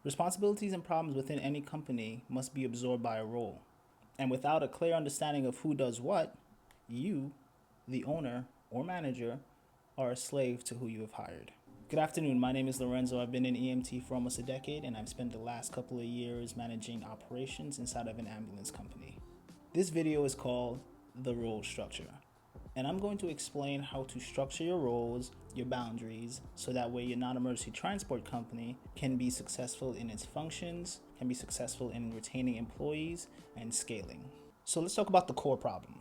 Responsibilities and problems within any company must be absorbed by a role. And without a clear understanding of who does what, you, the owner or manager, are a slave to who you have hired. Good afternoon, my name is Lorenzo. I've been in N.E.M.T for almost a decade, and I've spent the last couple of years managing operations inside of an ambulance company. This video is called The Role Structure, and I'm going to explain how to structure your roles, your boundaries, so that way your non-emergency transport company can be successful in its functions, can be successful in retaining employees, and scaling. So let's talk about the core problem.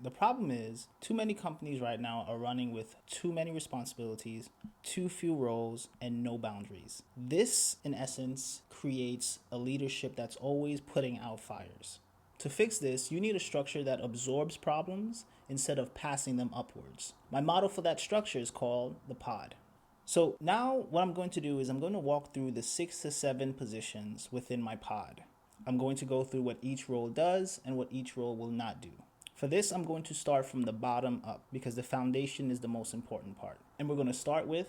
The problem is too many companies right now are running with too many responsibilities, too few roles, and no boundaries. This, in essence, creates a leadership that's always putting out fires. To fix this, you need a structure that absorbs problems instead of passing them upwards. My model for that structure is called the pod. So now what I'm going to do is I'm going to walk through the 6 to 7 positions within my pod. I'm going to go through what each role does and what each role will not do. For this, I'm going to start from the bottom up because the foundation is the most important part. And we're going to start with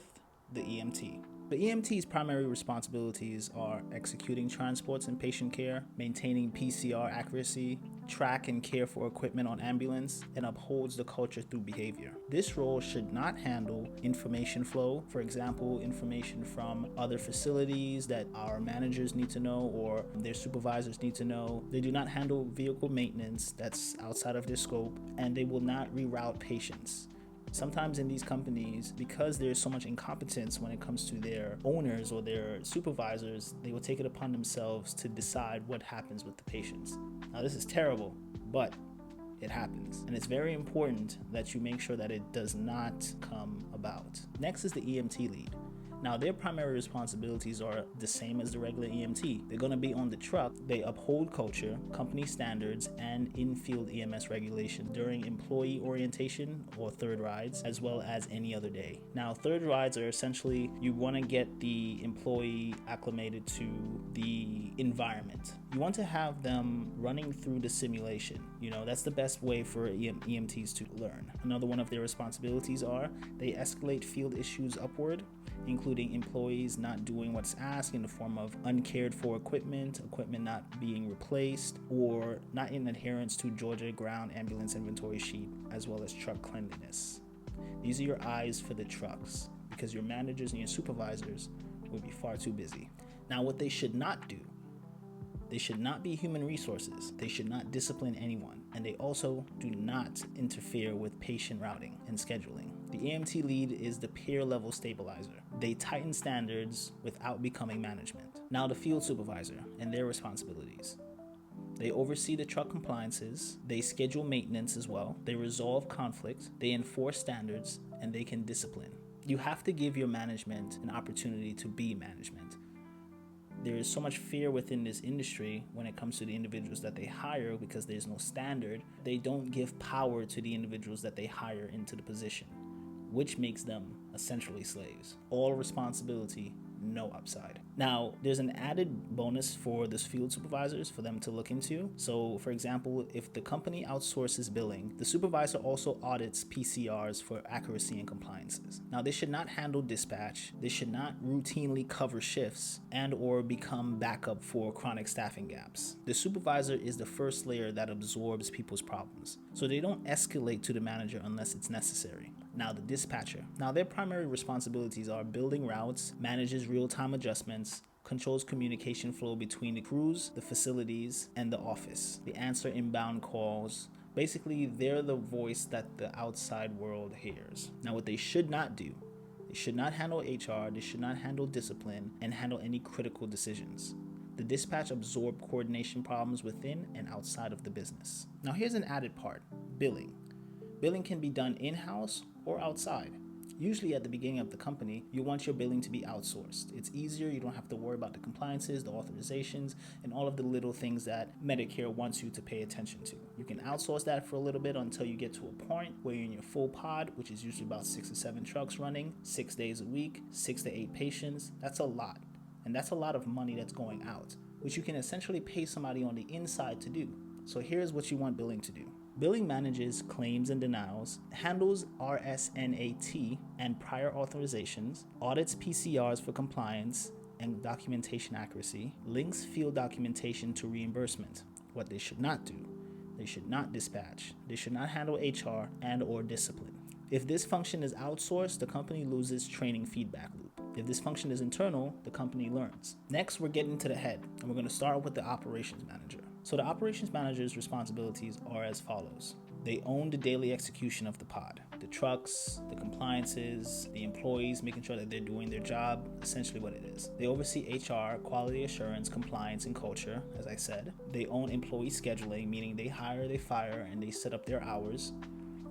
the E.M.T. The E.M.T's primary responsibilities are executing transports and patient care, maintaining PCR accuracy, track and care for equipment on ambulance, and upholds the culture through behavior. This role should not handle information flow, for example, information from other facilities that our managers need to know or their supervisors need to know. They do not handle vehicle maintenance that's outside of their scope, and they will not reroute patients. Sometimes in these companies, because there's so much incompetence when it comes to their owners or their supervisors, they will take it upon themselves to decide what happens with the patients. Now, this is terrible, but it happens. And it's very important that you make sure that it does not come about. Next is the E.M.T. lead. Now, their primary responsibilities are the same as the regular E.M.T. They're going to be on the truck. They uphold culture, company standards, and in-field EMS regulation during employee orientation or third rides, as well as any other day. Now, third rides are essentially you want to get the employee acclimated to the environment. You want to have them running through the simulation. That's the best way for EMTs to learn. Another one of their responsibilities are they escalate field issues upward, including employees not doing what's asked in the form of uncared for equipment not being replaced, or not in adherence to Georgia ground ambulance inventory sheet, as well as truck cleanliness. These are your eyes for the trucks, because your managers and your supervisors will be far too busy. Now, what they should not do, they should not be human resources. They should not discipline anyone. And they also do not interfere with patient routing and scheduling. The E.M.T. lead is the peer level stabilizer. They tighten standards without becoming management. Now, the field supervisor and their responsibilities. They oversee the truck compliances. They schedule maintenance as well. They resolve conflict. They enforce standards, and they can discipline. You have to give your management an opportunity to be management. There is so much fear within this industry when it comes to the individuals that they hire because there's no standard. They don't give power to the individuals that they hire into the position, which makes them essentially slaves. All responsibility, no upside. Now, there's an added bonus for these field supervisors for them to look into. So, for example, if the company outsources billing, the supervisor also audits PCRs for accuracy and compliances. Now, they should not handle dispatch. They should not routinely cover shifts and or become backup for chronic staffing gaps. The supervisor is the first layer that absorbs people's problems. So they don't escalate to the manager unless it's necessary. Now, the dispatcher. Now, their primary responsibilities are building routes, manages real-time adjustments, controls communication flow between the crews, the facilities, and the office. They answer inbound calls. Basically, they're the voice that the outside world hears. Now, what they should not do, they should not handle HR, they should not handle discipline, and handle any critical decisions. The dispatch absorb coordination problems within and outside of the business. Now, here's an added part, billing. Billing can be done in-house or outside. Usually at the beginning of the company, you want your billing to be outsourced. It's easier, you don't have to worry about the compliances, the authorizations, and all of the little things that Medicare wants you to pay attention to. You can outsource that for a little bit until you get to a point where you're in your full pod, which is usually about 6 to 7 trucks running, 6 days a week, 6 to 8 patients. That's a lot. And that's a lot of money that's going out, which you can essentially pay somebody on the inside to do. So here's what you want billing to do. Billing manages claims and denials, handles RSNAT and prior authorizations, audits PCRs for compliance, and documentation accuracy, links field documentation to reimbursement. What they should not do: they should not dispatch. They should not handle HR and or discipline. If this function is outsourced, the company loses training feedback loop. If this function is internal, the company learns. Next, we're getting to the head, and we're going to start with the operations manager. So the operations manager's responsibilities are as follows. They own the daily execution of the pod. The trucks, the compliances, the employees, making sure that they're doing their job, essentially what it is. They oversee HR, quality assurance, compliance, and culture, as I said. They own employee scheduling, meaning they hire, they fire, and they set up their hours.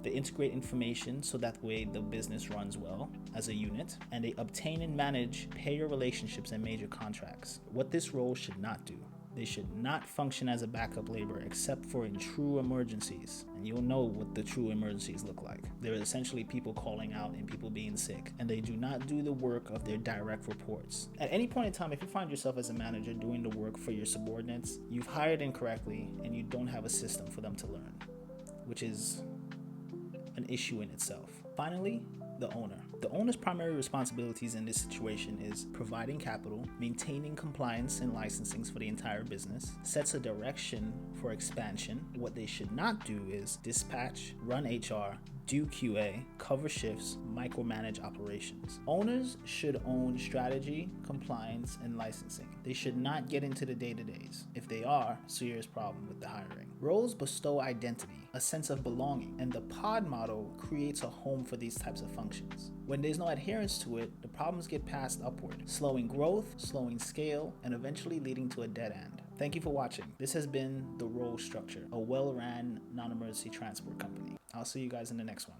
They integrate information so that way the business runs well as a unit, and they obtain and manage payer relationships and major contracts. What this role should not do: they should not function as a backup labor except for in true emergencies. And you'll know what the true emergencies look like. They're essentially people calling out and people being sick, and they do not do the work of their direct reports. At any point in time, if you find yourself as a manager doing the work for your subordinates, you've hired incorrectly and you don't have a system for them to learn, which is an issue in itself. Finally, the owner. The owner's primary responsibilities in this situation is providing capital, maintaining compliance and licensings for the entire business, sets a direction for expansion. What they should not do is dispatch, run HR, do QA, cover shifts, micromanage operations. Owners should own strategy, compliance, and licensing. They should not get into the day-to-days. If they are, serious problem with the hiring. Roles bestow identity, a sense of belonging, and the pod model creates a home for these types of functions. When there's no adherence to it, the problems get passed upward, slowing growth, slowing scale, and eventually leading to a dead end. Thank you for watching. This has been The Role Structure, a well-ran non-emergency transport company. I'll see you guys in the next one.